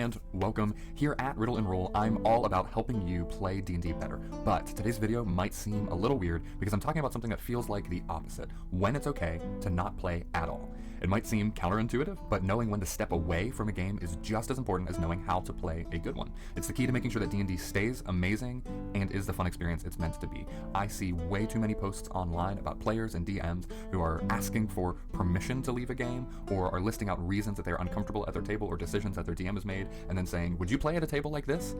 and welcome. Here at Riddle and Roll, I'm all about helping you play D&D better. But today's video might seem a little weird because I'm talking about something that feels like the opposite, when it's okay to not play at all. It might seem counterintuitive, but knowing when to step away from a game is just as important as knowing how to play a good one. It's the key to making sure that D&D stays amazing and is the fun experience it's meant to be. I see way too many posts online about players and DMs who are asking for permission to leave a game or are listing out reasons that they're uncomfortable at their table or decisions that their DM has made, and then saying, would you play at a table like this?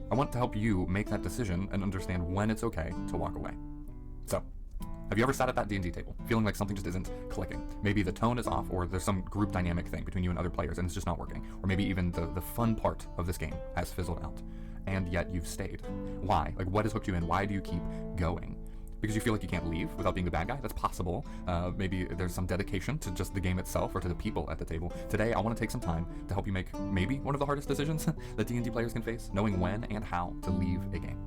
I want to help you make that decision and understand when it's okay to walk away. So, have you ever sat at that D&D table, feeling like something just isn't clicking? Maybe the tone is off, or there's some group dynamic thing between you and other players and it's just not working. Or maybe even the fun part of this game has fizzled out, and yet you've stayed. Why? Like, what has hooked you in? Why do you keep going? Because you feel like you can't leave without being the bad guy? That's possible. Maybe there's some dedication to just the game itself or to the people at the table. Today, I want to take some time to help you make maybe one of the hardest decisions that D&D players can face, knowing when and how to leave a game.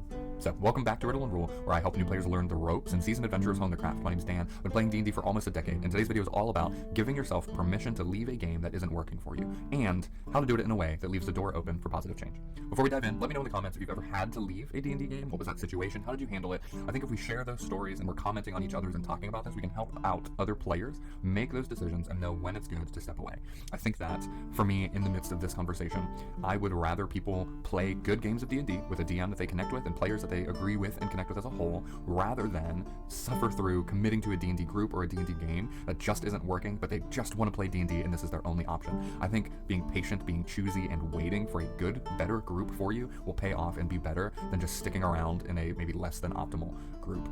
So, welcome back to Riddle and Rule, where I help new players learn the ropes and seasoned adventurers hone their craft. My name's Dan. I've been playing D&D for almost a decade, and today's video is all about giving yourself permission to leave a game that isn't working for you, and how to do it in a way that leaves the door open for positive change. Before we dive in, let me know in the comments if you've ever had to leave a D&D game. What was that situation? How did you handle it? I think if we share those stories and we're commenting on each other's and talking about this, we can help out other players make those decisions and know when it's good to step away. I think that, for me, in the midst of this conversation, I would rather people play good games of D&D with a DM that they connect with and players that they agree with and connect with as a whole, rather than suffer through committing to a D&D group or a D&D game that just isn't working, but they just want to play D&D and this is their only option. I think being patient, being choosy, and waiting for a good, better group for you will pay off and be better than just sticking around in a maybe less than optimal group.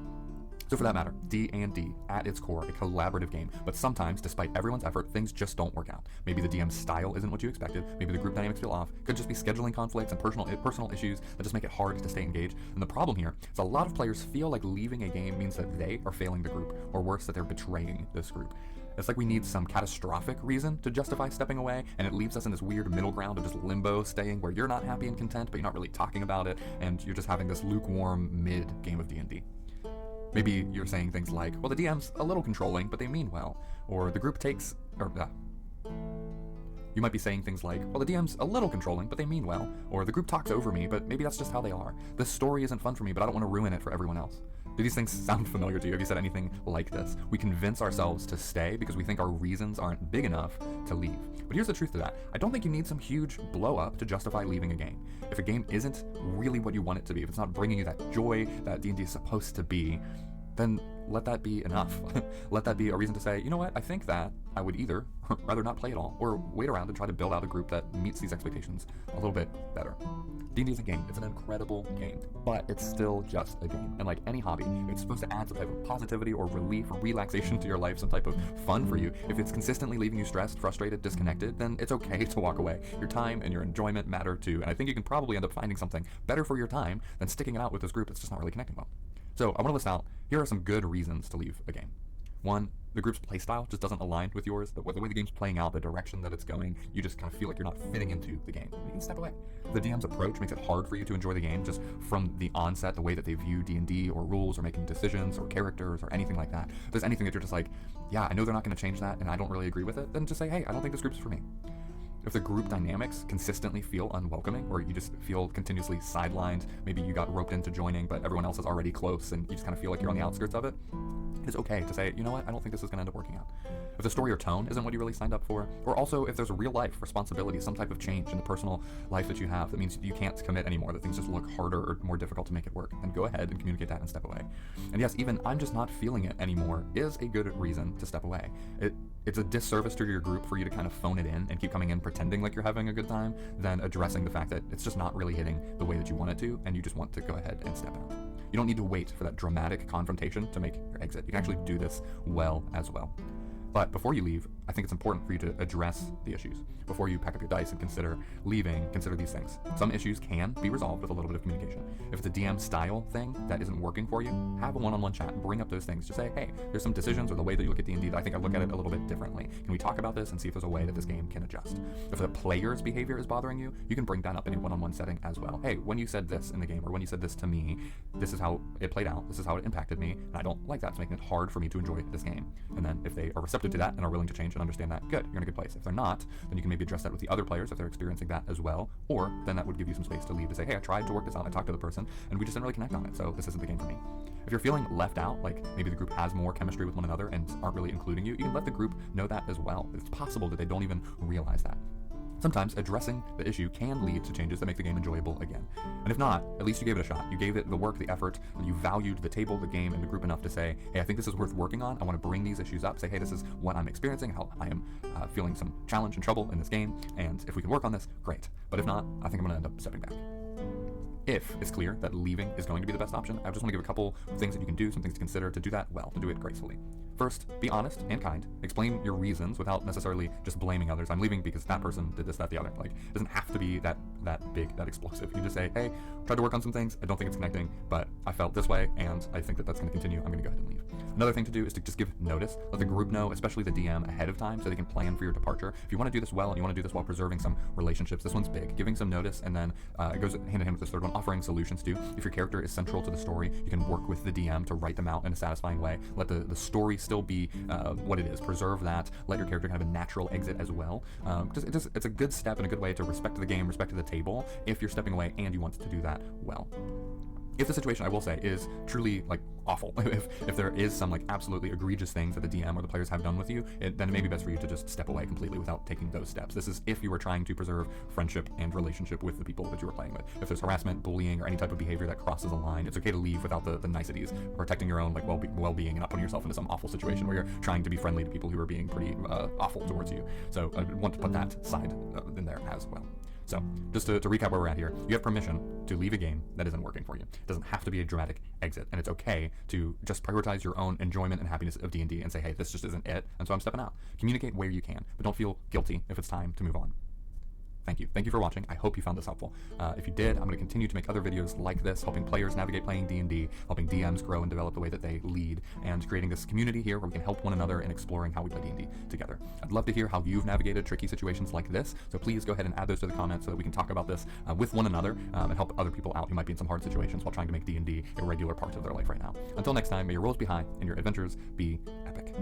So for that matter, D&D, at its core, a collaborative game, but sometimes, despite everyone's effort, things just don't work out. Maybe the DM's style isn't what you expected, maybe the group dynamics feel off, could just be scheduling conflicts and personal issues that just make it hard to stay engaged. And the problem here is a lot of players feel like leaving a game means that they are failing the group, or worse, that they're betraying this group. It's like we need some catastrophic reason to justify stepping away, and it leaves us in this weird middle ground of just limbo staying, where you're not happy and content, but you're not really talking about it, and you're just having this lukewarm mid game of D&D. Maybe you're saying things like, well, the DM's a little controlling, but they mean well. Or the group takes, you might be saying things like, well, the DM's a little controlling, but they mean well. Or the group talks over me, but maybe that's just how they are. This story isn't fun for me, but I don't want to ruin it for everyone else. Do these things sound familiar to you? Have you said anything like this? We convince ourselves to stay because we think our reasons aren't big enough to leave. But here's the truth to that. I don't think you need some huge blow up to justify leaving a game. If a game isn't really what you want it to be, if it's not bringing you that joy that D&D is supposed to be, then let that be enough. Let that be a reason to say, you know what, I think that I would either rather not play at all, or wait around and try to build out a group that meets these expectations a little bit better. D&D is a game. It's an incredible game, but it's still just a game. And like any hobby, it's supposed to add some type of positivity or relief or relaxation to your life, some type of fun for you. If it's consistently leaving you stressed, frustrated, disconnected, then it's okay to walk away. Your time and your enjoyment matter too, and I think you can probably end up finding something better for your time than sticking it out with this group that's just not really connecting well. So I want to list out, here are some good reasons to leave a game. 1, the group's playstyle just doesn't align with yours. The way the game's playing out, the direction that it's going, you just kind of feel like you're not fitting into the game. You can step away. The DM's approach makes it hard for you to enjoy the game just from the onset, the way that they view D&D or rules or making decisions or characters or anything like that. If there's anything that you're just like, yeah, I know they're not going to change that and I don't really agree with it, then just say, hey, I don't think this group's for me. If the group dynamics consistently feel unwelcoming, or you just feel continuously sidelined, maybe you got roped into joining, but everyone else is already close and you just kind of feel like you're on the outskirts of it, it's okay to say, you know what, I don't think this is going to end up working out. If the story or tone isn't what you really signed up for, or also if there's a real life responsibility, some type of change in the personal life that you have that means you can't commit anymore, that things just look harder or more difficult to make it work, then go ahead and communicate that and step away. And yes, even I'm just not feeling it anymore is a good reason to step away. It's a disservice to your group for you to kind of phone it in and keep coming in pretending like you're having a good time than addressing the fact that it's just not really hitting the way that you want it to, and you just want to go ahead and step out. You don't need to wait for that dramatic confrontation to make your exit. You can actually do this well as well. But before you leave, I think it's important for you to address the issues. Before you pack up your dice and consider leaving, consider these things. Some issues can be resolved with a little bit of communication. If it's a DM style thing that isn't working for you, have a one-on-one chat and bring up those things. Just say, hey, there's some decisions or the way that you look at D&D that I think I look at it a little bit differently. Can we talk about this and see if there's a way that this game can adjust? If the player's behavior is bothering you, you can bring that up in a one-on-one setting as well. Hey, when you said this in the game, or when you said this to me, this is how it played out, this is how it impacted me, and I don't like that. It's making it hard for me to enjoy this game. And then if they are receptive to that and are willing to change change and understand that, good, you're in a good place. If they're not, then you can maybe address that with the other players if they're experiencing that as well, or then that would give you some space to leave to say, hey, I tried to work this out, I talked to the person, and we just didn't really connect on it, so this isn't the game for me. If you're feeling left out, like maybe the group has more chemistry with one another and aren't really including you, you can let the group know that as well. It's possible that they don't even realize that. Sometimes addressing the issue can lead to changes that make the game enjoyable again. And if not, at least you gave it a shot. You gave it the work, the effort, and you valued the table, the game, and the group enough to say, hey, I think this is worth working on. I want to bring these issues up. Say, hey, this is what I'm experiencing, how I am feeling some challenge and trouble in this game, and if we can work on this, great. But if not, I think I'm going to end up stepping back. If it's clear that leaving is going to be the best option, I just want to give a couple things that you can do, some things to consider to do that well, to do it gracefully. First, be honest and kind. Explain your reasons without necessarily just blaming others. I'm leaving because that person did this, that, the other. Like, it doesn't have to be that big, that explosive. You can just say, hey, tried to work on some things, I don't think it's connecting, but I felt this way, and I think that that's going to continue. I'm going to go ahead and leave. Another thing to do is to just give notice. Let the group know, especially the DM, ahead of time so they can plan for your departure. If you want to do this well, and you want to do this while preserving some relationships, this one's big. Giving some notice, and then it goes hand in hand with this third one, offering solutions too. If your character is central to the story, you can work with the DM to write them out in a satisfying way. Let the story still be what it is. Preserve that. Let your character have a natural exit as well. It's a good step and a good way to respect the game, respect the table, if you're stepping away and you want to do that well. If the situation, I will say, is truly like awful, if there is some like absolutely egregious things that the DM or the players have done with you, then it may be best for you to just step away completely without taking those steps. This is if you are trying to preserve friendship and relationship with the people that you are playing with. If there's harassment, bullying, or any type of behavior that crosses a line, it's okay to leave without the niceties, protecting your own like well-being and not putting yourself into some awful situation where you're trying to be friendly to people who are being pretty awful towards you. So I want to put that side in there as well. So, just to recap where we're at here, you have permission to leave a game that isn't working for you. It doesn't have to be a dramatic exit, and it's okay to just prioritize your own enjoyment and happiness of D&D and say, hey, this just isn't it, and so I'm stepping out. Communicate where you can, but don't feel guilty if it's time to move on. Thank you. Thank you for watching. I hope you found this helpful. If you did, I'm going to continue to make other videos like this, helping players navigate playing D&D, helping DMs grow and develop the way that they lead, and creating this community here where we can help one another in exploring how we play D&D together. I'd love to hear how you've navigated tricky situations like this, so please go ahead and add those to the comments so that we can talk about this with one another and help other people out who might be in some hard situations while trying to make D&D a regular part of their life right now. Until next time, may your rolls be high and your adventures be epic.